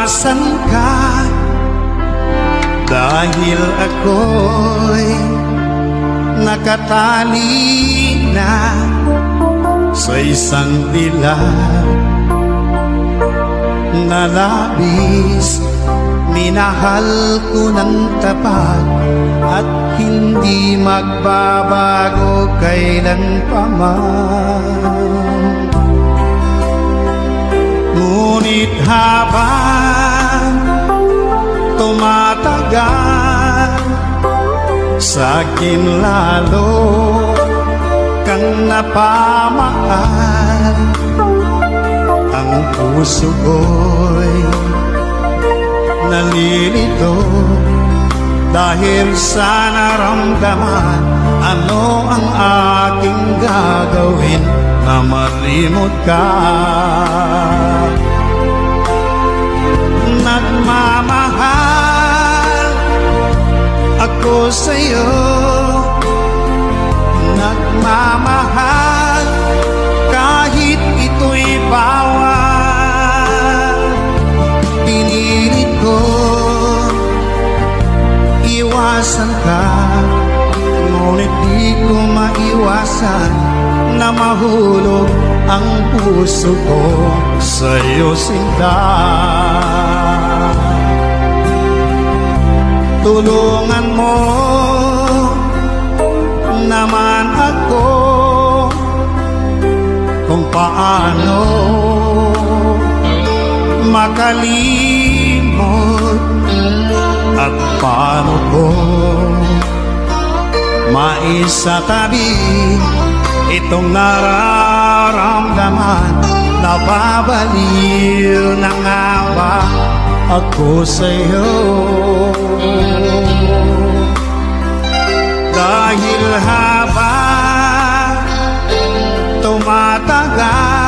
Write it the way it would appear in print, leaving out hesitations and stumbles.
Iwasan ka dahil ako'y nakatali na sa isang dilag na labis. Minahal ko ng tapat at hindi magbabago kailanpaman. Ngunit habang tumatagal, sa'kin lalo kang napamahal. Ang puso ko'y nalilito dahil sa naramdaman. Ano ang aking gagawin na malimot ka? Nagmamahal ako sa'yo, nagmamahal kahit ito'y bawal. Pinilit ko iwasan ka, ngunit di ko maiwasan na mahulog ang puso ko sa'yo, sinta. Tulungan mo naman ako kung paano makalimot at paano ko maisatabi itong nararamdaman. Nababaliw na nga ba ako sa'yo? Dahil habang tumatagal,